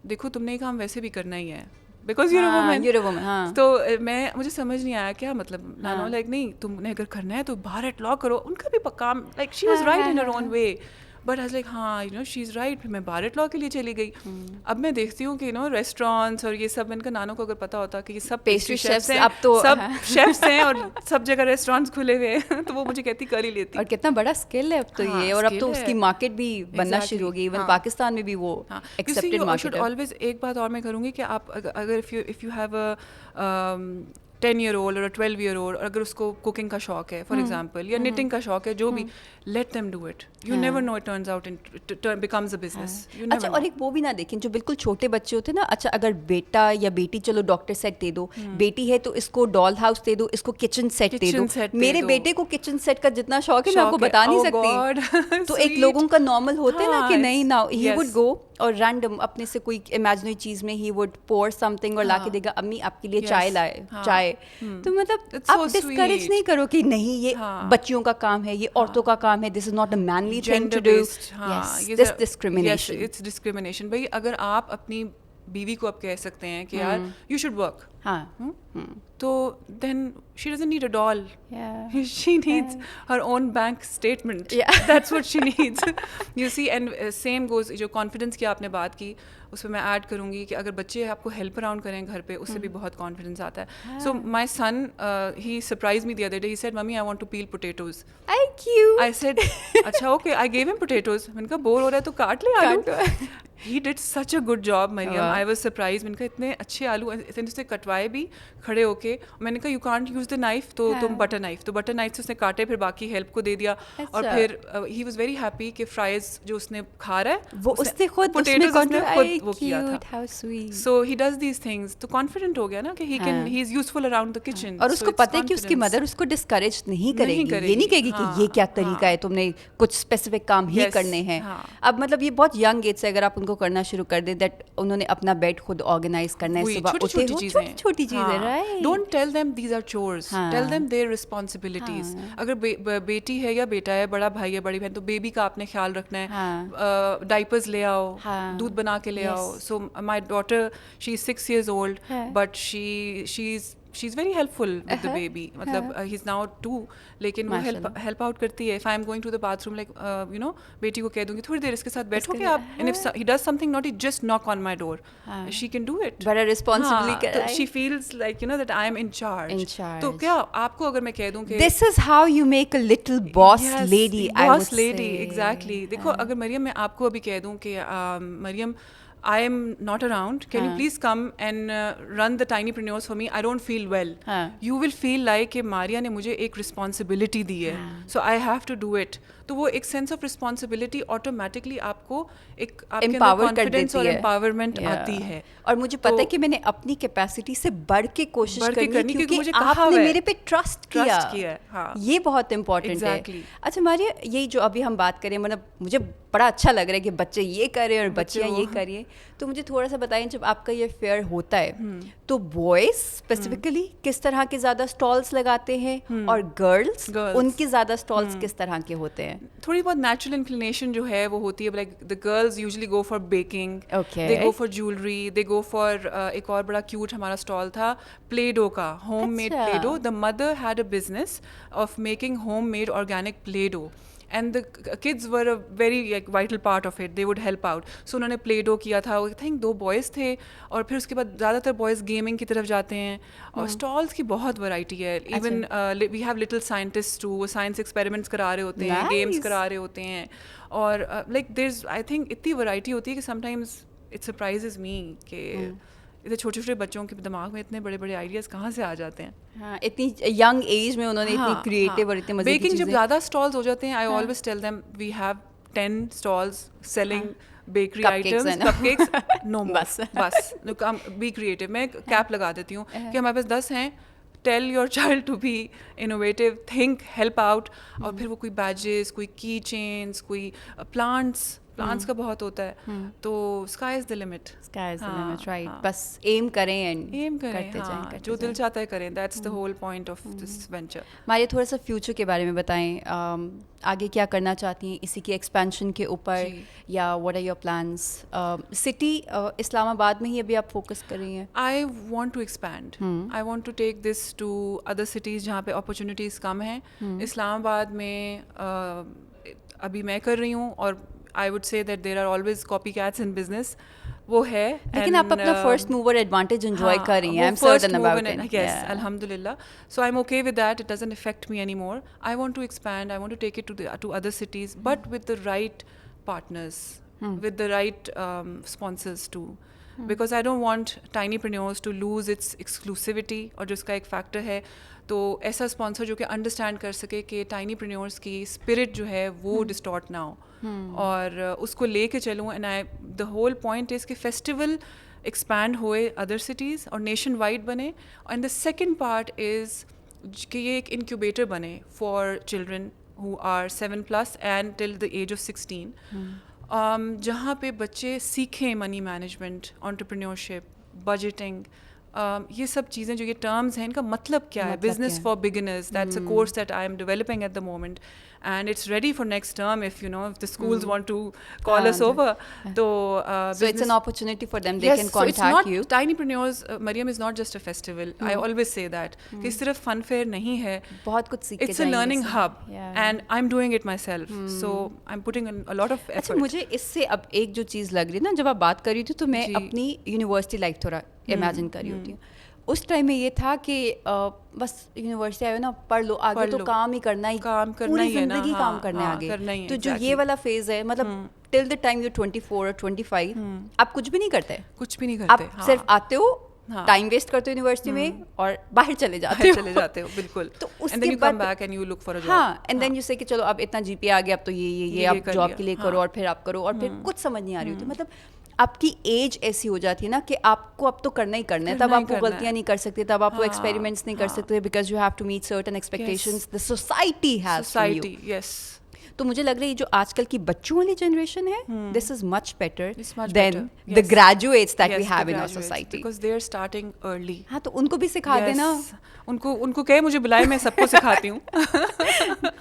دیکھو تم نے یہ کام ویسے بھی کرنا ہی ہے, بیکاز یو اے وومن. تو مجھے سمجھ نہیں آیا کیا مطلب. نانو لائک نہیں, تم نے اگر کرنا ہے تو باہر ایٹ لا کرو. ان کا بھی کام, like she was right in her own way, but I was like ہاں you know she is right. پھر میں بار ایٹ لا کے لیے چلی گئی. اب میں دیکھتی ہوں کہ یو نو ریسٹورینٹس اور یہ سب, ان کا نانو کو اگر پتہ ہوتا کہ یہ سب پیسٹری شیفس ہیں, اب تو سب شیفس ہیں اور سب جگہ ریسٹورینٹس کھلے ہوئے ہیں, تو وہ مجھے کہتی کر ہی لیتی. اور کتنا بڑا اسکل ہے اب تو یہ, اور اب تو اس کی مارکیٹ بھی بننا شروع ہو گئی. ایون پاکستان میں بھی وہ ایکسیپٹڈ مارکیٹ ہے. آلویز ایک بات اور میں کروں گی کہ آپ اگر if you have a 10-year-old اور 12-year-old, اور اگر اس کو کوکنگ کا شوق ہے فار ایگزامپل, یا نیٹنگ کا شوق ہے, جو بھی, let them do it. You never know it turns out becomes a business. اچھا, اور ایک وہ بھی نہ دیکھیں جو بالکل چھوٹے بچے ہوتے ہیں نا. اچھا, اگر بیٹا یا بیٹی, چلو ڈاکٹر سیٹ دے دو, بیٹی ہے تو اس کو ڈال ہاؤس دے دو, اس کو کچن سیٹ دے دو. میرے بیٹے کو کچن سیٹ کا جتنا شوق ہے میں آپ کو بتا نہیں سکتی. تو ایک لوگوں کا نارمل ہوتا ہے نا کہ نہیں, نا ہی وڈ گو اور رینڈم اپنے سے کوئی امیجنری چیز میں ہی وڈ پور سم تھنگ اور لا کے دے گا, امی آپ کے لیے چائے لائے چائے. تو مطلب آپ ڈسکریج نہیں کرو کہ نہیں یہ بچیوں کا کام ہے, یہ عورتوں کا کام ہے, this is not a manly thing to do. This discrimination. It's discrimination. بھائی اگر آپ اپنی بیوی کو اب کہہ سکتے ہیں کہ یار یو شوڈ ورک, تو دین she doesn't need a doll. She needs her own bank statement. That's what she needs. You see, and same goes, جو confidence کی آپ نے بات کی, اس پہ میں ایڈ کروں گی کہ اگر بچے آپ کو ہیلپ اراؤنڈ کریں گھر پہ, اس سے بھی بہت کانفیڈنس آتا ہے. So my son, he surprised me the other day. He said, "Mummy, I want to peel potatoes." I said, "Acha, okay." I gave him potatoes. میں نے کہا بور ہو رہا ہے تو کاٹ لے آلو. He did such a good job, Mariam. I was surprised. میں نے کہا اتنے اچھے آلو, اس نے کٹوائے بھی کھڑے ہو کے. میں نے کہا you can't use the knife, تو تم بٹر نائف, تو بٹر نائف سے اس نے کاٹے, پھر باقی ہیلپ کو دے دیا. اور پھر he was very happy کہ فرائز جو اس نے کھا رہا ہے وہ اس نے خود potatoes اس نے خود وہ کیا تھا. So he does these things. تو confident ہو گیا نا کہ he is useful around the kitchen. اور اس کو پتہ ہے کہ اس کی مدر اس کو ڈسکریج نہیں کرے گی, یہ نہیں کہے گی کہ یہ کیا طریقہ ہے, تم نے کچھ اسپیسیفک کام ہی کرنے ہیں. اب مطلب یہ بہت ینگ ایج سے اگر آپ ان کو کرنا شروع کر دیں دیٹ انہوں نے اپنا بیڈ خود آرگنائز کرنا ہے, صبح اٹھے ہو, چھوٹی چھوٹی چیزیں, right. Don't tell them these are chores, tell them their responsibilities. اگر بیٹی ہے یا بیٹا ہے, بڑا بھائی ہے بڑی بہن, تو بیبی کا آپ نے خیال رکھنا ہے. ڈائپرز لے آؤ, دودھ بنا کے لے آؤ. So my daughter, she is 6 years old, but she is she is very helpful with the baby, مطلب ہی از ناؤ 2, لیکن وہ ہیلپ آؤٹ کرتی ہے. If I am going to the bathroom, like you know بیٹی کو کہہ دوں گی تھوڑی دیر اس کے ساتھ بیٹھو گے آپ, and if he does something not, he just knock on my door, she can do it. بڑا responsibly she feels like you know that I am in charge. تو کیا آپ کو اگر میں کہہ دوں کہ this is how you make a little boss lady, boss lady, exactly. دیکھو اگر مریم میں آپ کو ابھی کہہ دوں کہ مریم I am not around, can you please come and run the Tinyrpreneurs for me, I don't feel well, you will feel like کہ ماریا نے مجھے ایک responsibility دی ہے, so I have to do it. تو وہ ایک سینس آف رسپانسبلٹی آٹومیٹکلی آپ کو ایک آپ کے اندر کانفیڈنس اور امپاورمنٹ آتی ہے. اور مجھے پتہ ہے کہ میں نے اپنی کیپیسٹی سے بڑھ کے کوشش کرنی کیونکہ مجھے آپ نے میرے پہ ٹرسٹ کیا, یہ بہت امپورٹنٹ ہے. اچھا ماریا, یہی جو ابھی ہم بات کریں, مطلب مجھے بڑا اچھا لگ رہا ہے کہ بچے یہ کر رہے ہیں اور بچیاں یہ کر رہی ہیں, تو مجھے تھوڑا سا بتائیں جب آپ کا یہ فیئر ہوتا ہے تو بوائز اسپیسیفکلی کس طرح کے زیادہ اسٹالس لگاتے ہیں, اور گرلس ان کے زیادہ اسٹالس کس طرح کے ہوتے ہیں؟ تھوڑی بہت نیچرل انکلینیشن جو ہے وہ ہوتی ہے, like the girls usually go for baking, they go for jewellery, they go for ایک اور بڑا کیوٹ ہمارا اسٹال تھا پلے ڈو کا, home made play dough. The mother had a business of making home made organic play dough, and the kids were a very like vital part of it, they would help out. So انہوں نے play doh کیا تھا, I think 2 boys تھے, اور پھر اس کے بعد زیادہ تر boys gaming کی طرف جاتے ہیں, اور stalls کی بہت ورائٹی ہے. even we have little scientists too, وہ science experiments کرا رہے ہوتے ہیں, games کرا رہے ہوتے ہیں, اور like there's I think اتنی ورائٹی ہوتی ہے کہ sometimes it surprises me کہ اتنے چھوٹے چھوٹے بچوں کے دماغ میں اتنے بڑے بڑے آئیڈیاز کہاں سے آ جاتے ہیں. ہاں, اتنی ینگ ایج میں انہوں نے اتنی کریٹیو اور اتنے مزے کی چیزیں. بیکنگ جب زیادہ اسٹالز ہو جاتے ہیں, I always tell them we have 10 stalls selling bakery items, cupcakes, no بس بی کریٹیو. میں کیپ لگا دیتی ہوں کہ ہمارے پاس 10 ہیں. Tell your child to be innovative, think, help out. اور پھر وہ کوئی بیجز, کوئی کی چینس, کوئی پلانٹس کا بہت ہوتا ہے. تو sky is the limit, right, بس ایم کریں اینڈ ایم کریں, جو دل چاہتا ہے کریں. That's the whole point of this venture. Maria, تھوڑا سا فیوچر کے بارے میں بتائیں, آگے کیا کرنا چاہتی ہیں اسی کی ایکسپینشن کے اوپر, یا what are your plans? City Islamabad میں ہی ابھی آپ فوکس کر رہی ہیں؟ I want to expand, I want to take this to other cities جہاں پہ اپرچونیٹیز کم ہیں. اسلام آباد میں ابھی میں کر رہی ہوں, اور I would say that there are always copycats in business. وہ ہے, لیکن آپ اپنا فرسٹ موور ایڈوانٹیج انجوائے کر رہی ہیں. I'm certain about it. Yes, alhamdulillah. So I'm okay with that. It doesn't affect me anymore. I want to expand. I want to take it to other cities, but with the right partners, with the right sponsors too. Because I don't want Tinyrpreneurs to lose its exclusivity, اور جو اس کا ایک فیکٹر ہے, تو ایسا اسپانسر جو کہ انڈرسٹینڈ کر سکے کہ Tinyrpreneurs کی اسپرٹ جو ہے وہ ڈسٹارٹ نہ ہو, اور اس کو لے کے چلوں. And the whole point is کہ فیسٹیول ایکسپینڈ ہوئے ادر سٹیز اور نیشن وائڈ بنے. And the second part is کہ یہ ایک انکیوبیٹر بنے for children who are 7+ and till the age of 16, جہاں پہ بچے سیکھیں منی مینجمنٹ, انٹرپرینیورشپ, بجٹنگ, یہ سب چیزیں جو یہ ٹرمز ہیں ان کا مطلب کیا ہے. Business for beginners, that's a course that I am developing at the moment, and it's ready for next term if if the schools want to call us over. So it's an opportunity for them, they can contact you. Tinyrpreneurs, Mariam, is not just a festival. I always say that کہ صرف fun fair نہیں ہے, بہت کچھ سیکھ کے it's a learning hub, and I'm doing it myself, so I'm putting in a lot of effort. اچھا, مجھے اس سے اب ایک جو چیز لگ رہی ہے نا, جب آپ بات کر رہی تھی تو میں اپنی یونیورسٹی لائف تھوڑا امیجن کر رہی ہوتی ہوں. اس ٹائم میں یہ تھا کہ بس یونیورسٹی آئے نا, پڑھ لو, آگے تو کام ہی کرنا ہی, پوری زندگی کام کرنے آگے. تو جو یہ والا فیز ہے, مطلب ٹل دا ٹائم یو 24 اور 25 آپ کچھ بھی نہیں کرتے, آپ صرف آتے ہو, ٹائم ویسٹ کرتے ہو یونیورسٹی میں, اور باہر چلے جاتے ہو. بالکل. تو اس کے بعد ہاں, اینڈ دین یو سے کہ چلو اب اتنا جی پی آ گیا, اب تو یہ آپ جاب کے لیے کرو, اور پھر آپ کرو, اور پھر کچھ سمجھ نہیں آ رہی ہوتی. مطلب آپ کی ایج ایسی ہو جاتی ہے نا کہ آپ کو اب تو کرنا ہی کرنا ہے, تب آپ کو غلطیاں نہیں کر سکتے, تب آپ کو ایکسپیریمنٹس نہیں کر سکتے, because you have to meet certain expectations the society has from you. Yes. تو مجھے لگ رہا ہے جو آج کل کی بچوں والی جنریشن ہے, this is much better than the graduates that we have in our society, because they are starting early. ہاں, تو ان کو بھی سکھا دینا, ان کو کہے مجھے بلائے, میں سب کو سکھاتی ہوں.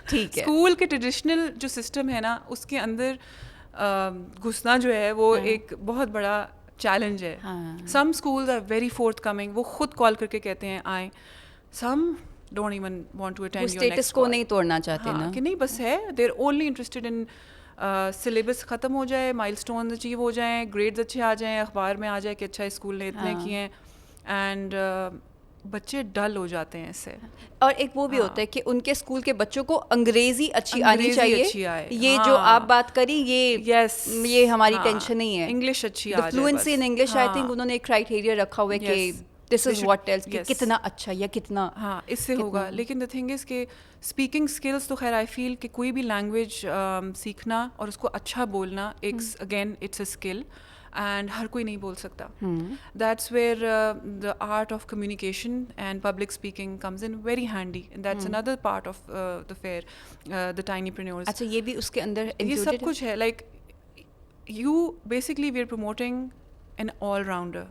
ٹھیک ہے. اسکول کے ٹریڈیشنل جو سسٹم ہے نا, اس کے اندر گھسنا جو ہے وہ ایک بہت بڑا چیلنج ہے. Some schools are very forthcoming, وہ خود کال کر کے کہتے ہیں آئیں. Some don't even want to attend your status quo نہیں توڑنا چاہتے نا, کہ نہیں بس ہے they are only interested in syllabus ختم ہو جائے, مائل اسٹونز اچیو ہو جائیں, گریڈز اچھے آ جائیں, اخبار میں آ جائے کہ اچھا اسکول نے اتنے کیے ہیں, اینڈ بچے ڈل ہو جاتے ہیں اس سے. اور ایک وہ بھی ہوتا ہے کہ ان کے اسکول کے بچوں کو انگریزی اچھی آنی چاہیے, یہ جو آپ بات کری یہ ہماری ٹینشن نہیں ہے, انگلش اچھی آ جائے, fluency in English. I think انہوں نے ایک کرائٹیریا رکھا ہوا ہے کہ دس از واٹ ٹیلس کہ کتنا اچھا یا کتنا, ہاں اس سے ہوگا. لیکن دا تھنگ از کہ اسپیکنگ اسکلس تو خیر آئی فیل کہ کوئی بھی لینگویج سیکھنا اور اس کو اچھا بولنا ایک again it's a skill, and ہر کوئی نہیں بول سکتا. That's where the art of communication and public speaking comes in very handy, that's another part of the fair, the tinypreneurs. اچھا یہ بھی اس کے اندر یہ سب کچھ ہے. Like you basically we are promoting an all rounder,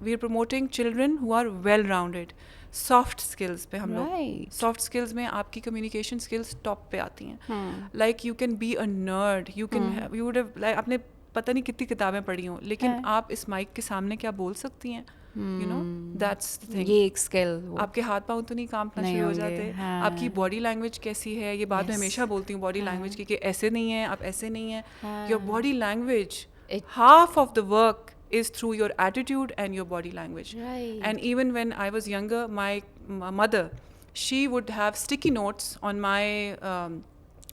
we are promoting children who are well rounded. Soft skills پہ ہم لوگ, سافٹ اسکلس میں آپ کی کمیونیکیشن اسکلس ٹاپ پہ آتی ہیں. Like you can be a nerd, you would have, آپ نے پتہ نہیں کتنی کتابیں پڑھی ہوں, لیکن آپ اس مائک کے سامنے کیا بول سکتی ہیں, you know that's the thing. یہ ایک اسکل, آپ کے ہاتھ پاؤں تو نہیں کانپنا شروع ہو جاتے, آپ کی باڈی لینگویج کیسی ہے. یہ بات میں ہمیشہ بولتی ہوں باڈی لینگویج کی, کہ ایسے نہیں ہیں آپ, ایسے نہیں ہیں. Your body language, half of the work is through your attitude and your body language. Right. And even when I was younger, my mother, she would have sticky notes on my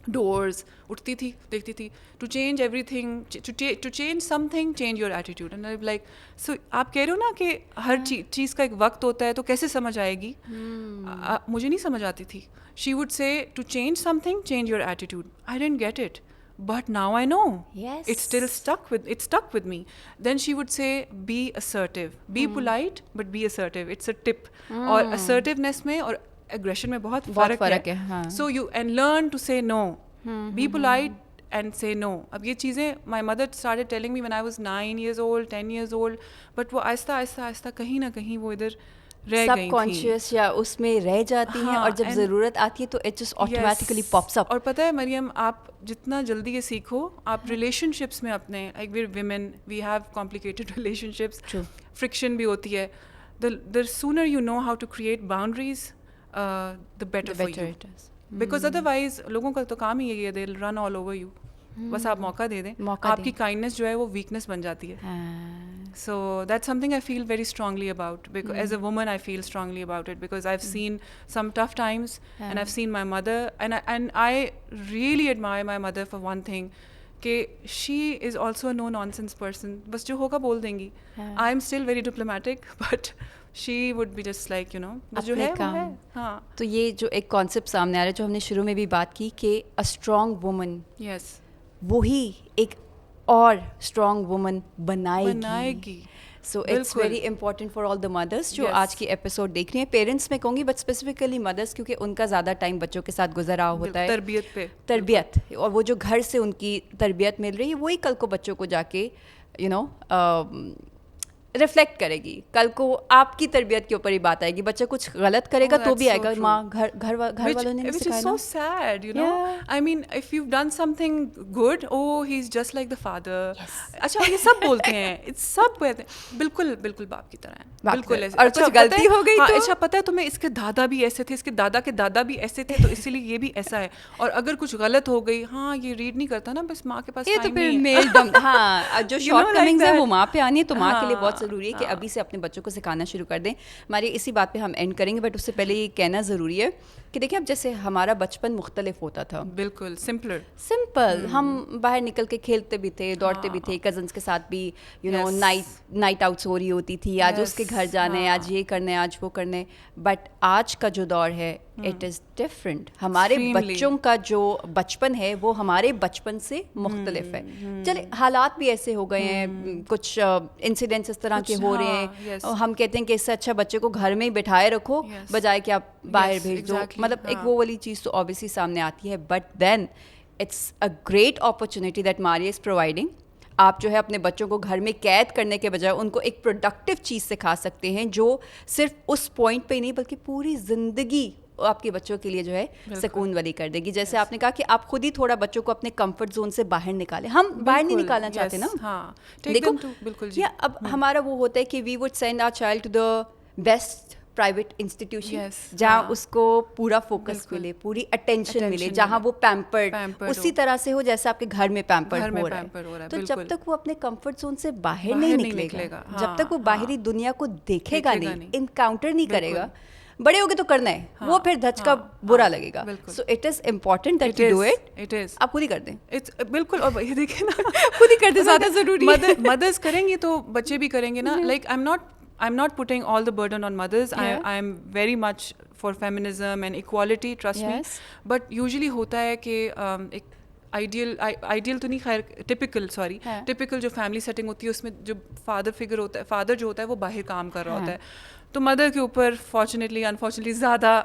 doors. اٹھتی تھی, دیکھتی تھی, to change everything, to change something, change your attitude. And I'm like, so آپ کہہ رہے ہو نا کہ ہر چیز کا ایک وقت ہوتا ہے, تو کیسے سمجھ آئے گی؟ مجھے نہیں سمجھ آتی تھی. She would say to change something, change your attitude. I didn't get it. But now I know. Yes. It's stuck with me. Then she would say, be assertive. Be polite, but be assertive. It's a tip. اور assertiveness میں اور aggression میں بہت فرق ہے. So you and learn to say no. Be polite and say no. اب یہ چیزیں my mother started telling me when I was 9 years old, 10 years old. But وہ آہستہ آہستہ آہستہ کہیں نہ کہیں وہ ادھر سب کانشیس یا اس میں رہ جاتی ہیں, اور جب ضرورت آتی ہے تو اٹ جسٹ آٹومیٹکلی پاپس اپ. اور پتہ ہے مریم, آپ جتنا جلدی یہ سیکھو, آپ ریلیشن شپس میں اپنے, like where women we have complicated relationships, friction بھی ہوتی ہے. the sooner you know how to create boundaries, the better for you. Because otherwise لوگوں کا تو کام ہی ہے, they'll run all over you. بس آپ موقع دے دیں, آپ کی کائنڈنس جو ہے وہ ویکنس بن جاتی ہے. So that's something I feel very strongly about, because as a woman I feel strongly about it, because I've seen some tough times, and I've seen my mother, and I really admire my mother for one thing, کہ she is also a no nonsense person. بس جو ہوگا بول دیں گی. I'm still very diplomatic, but she would be just like, you know, جو ہے وہ ہے. ہاں, تو یہ جو ایک کانسیپٹ سامنے آ رہا ہے, جو ہم نے شروع میں بھی بات کی, کہ a strong woman, yes, وہی ایک اور اسٹرانگ وومن بنائے گی. So it's very important for all the mothers جو آج کی ایپیسوڈ دیکھ رہی ہیں. پیرنٹس میں کہوں گی, بٹ اسپیسیفکلی مدرس, کیونکہ ان کا زیادہ ٹائم بچوں کے ساتھ گزرا ہوتا ہے, تربیت, اور وہ جو گھر سے ان کی تربیت مل رہی ہے وہی کل کو بچوں کو جا کے یو نو ریفلیکٹ کرے گی. کل کو آپ کی تربیت کے اوپر ہی بات آئے گی. بچہ کچھ غلط کرے گا تو بھی آئے گا, ماں گھر والوں نے which is so sad, you know. I mean, if you've done something good, oh he's just like the father. اچھا یہ سب بولتے ہیں, سب کہتے ہیں بالکل بالکل باپ کی طرح ہیں, بالکل ایسے. اور کچھ غلطی ہو گئی تو اچھا پتہ ہے تمہیں, اس کے دادا بھی ایسے تھے, اس کے دادا کے دادا بھی ایسے تھے, تو اسی لیے یہ بھی ایسا ہے. اور اگر کچھ غلط ہو گئی, ہاں یہ ریڈ نہیں کرتا نا, بس ماں کے پاس یہ تو پھر میل ڈم. ہاں, جو شارٹ کمنگز ہیں وہ ماں پہ آنی ہے, تو ماں کے لیے بہت ضروری ہے کہ ابھی سے اپنے بچوں کو سکھانا شروع کر دیں. ہماری اسی بات پہ ہم اینڈ کریں گے, بٹ اس سے پہلے یہ کہنا ضروری ہے کہ دیکھیں اب جیسے ہمارا بچپن مختلف ہوتا تھا, بالکل سمپل, ہم باہر نکل کے کھیلتے بھی تھے, دوڑتے بھی تھے, کزنس کے ساتھ بھی, یو نو, نائٹ آؤٹس ہو رہی ہوتی تھی, آج اس کے گھر جانا ہے, آج یہ کرنا ہے, آج وہ کرنا ہے. بٹ آج کا جو دور ہے اٹ از ڈفرینٹ. ہمارے بچوں کا جو بچپن ہے وہ ہمارے بچپن سے مختلف ہے. چلے حالات بھی ایسے ہو گئے ہیں, کچھ انسیڈنٹس اس طرح کے ہو رہے ہیں, ہم کہتے ہیں کہ اس سے اچھا بچے کو گھر میں ہی بٹھائے رکھو بجائے کہ آپ باہر بھیج دو. مطلب ایک وہ والی چیز تو آبویسلی سامنے آتی ہے, but then it's a great opportunity that Maria is providing. آپ جو ہے اپنے بچوں کو گھر میں قید کرنے کے بجائے ان کو ایک پروڈکٹیو چیز سکھا سکتے ہیں, جو صرف اس پوائنٹ پہ ہی نہیں بلکہ پوری زندگی آپ کے بچوں کے لیے جو ہے سکون والی کر دے گی. جیسے آپ نے کہا کہ آپ خود ہی تھوڑا بچوں کو اپنے کمفرٹ زون سے باہر نکالیں. ہم باہر نہیں نکالنا چاہتے نا. دیکھو بالکل اب ہمارا وہ ہوتا ہے کہ we would send our child to the best private institution جہاں اس کو پورا فوکس ملے, پوری اٹینشن ملے, جہاں وہ پیمپرڈ اسی طرح سے ہو جیسے آپ کے گھر میں پیمپرڈ ہو رہا ہے. تو جب تک وہ اپنے کمفرٹ زون سے باہر نہیں نکلے گا, جب تک وہ باہری دنیا کو دیکھے گا نہیں, انکاؤنٹر نہیں کرے گا, بڑے ہوگے تو کرنا ہے, وہ پھر دھچکا برا لگے گا. So it is important that you do it. آپ خود ہی کر دیں. بالکل. اور یہ دیکھیں نا, خود ہی کر دیں, زیادہ ضروری ہے. مدرس کریں گی تو بچے بھی کریں گے نا. Like I'm not putting all the burden on mothers. I'm very much for feminism and equality, trust me. But usually ہوتا ہے کہ ایک آئیڈیل تو نہیں, خیر ٹپکل جو فیملی سیٹنگ ہوتی ہے اس میں جو فادر فگر ہوتا ہے, فادر جو ہوتا ہے وہ باہر کام کر رہا ہوتا ہے, تو مدر کے اوپر فارچونیٹلی انفارچونیٹلی زیادہ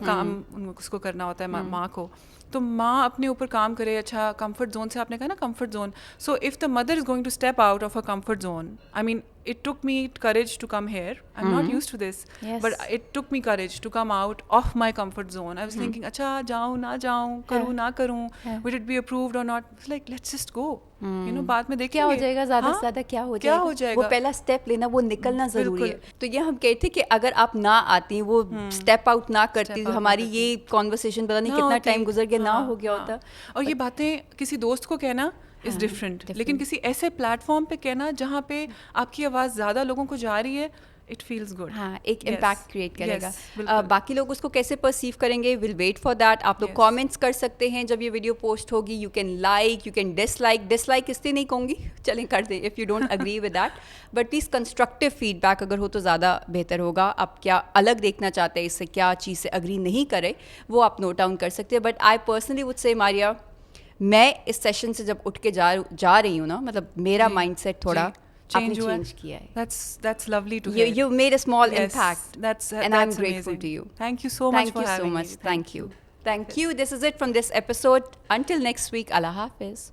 کام اس کو کرنا ہوتا ہے ماں کو. تو ماں اپنے اوپر کام کرے. اچھا کمفرٹ زون سے آپ نے کہا نا comfort zone, so if the mother is going to step out of a comfort zone, I mean it took me courage to come here. I'm not used to this. But it took me courage to come out of my comfort zone. I was thinking, acha, jaun, na jaun, karu, na karu, would it be approved or not? It's like, let's just go. You know, بعد میں دیکھیں کیا ہو جائے گا, زیادہ سے زیادہ کیا ہو جائے گا, وہ پہلا اسٹیپ لینا, وہ نکلنا ضروری ہے. تو یہ ہم کہتے کہ اگر آپ نہ آتی, وہ اسٹیپ آؤٹ نہ کرتی, تو ہماری یہ کانورسیشن پتہ نہیں کتنا ٹائم گزر گیا نہ ہو گیا ہوتا. اور یہ باتیں کسی دوست کو کہنا از ڈفرینٹ, لیکن کسی ایسے پلیٹ فارم پہ کہنا جہاں پہ آپ کی آواز زیادہ لوگوں کو جا رہی ہے, اٹ فیلز گڈ. ہاں, ایک امپیکٹ کریٹ کرے گا. باقی لوگ اس کو کیسے پرسیو کریں گے, ول ویٹ فار دیٹ. آپ لوگ کامنٹس کر سکتے ہیں جب یہ ویڈیو پوسٹ ہوگی. You can like, you can dislike اس لیے نہیں کہوں گی, چلیں کر دیں if you don't agree with that, but please constructive feedback اگر ہو تو زیادہ بہتر ہوگا. آپ کیا الگ دیکھنا چاہتے ہیں اس سے, کیا چیز سے اگری نہیں کرے, وہ آپ نوٹ ڈاؤن کر سکتے ہیں. But I personally would say ماریا, میں اس سیشن سے جب اٹھ کے جا رہی ہوں نا, مطلب میرا مائنڈ سیٹ تھوڑا چینج کیا ہے. That's lovely to hear. You made a small impact. And I'm grateful amazing. to you. Thank you so much for having me. Thank you. This is it from this episode. Until next week, Allah Hafiz.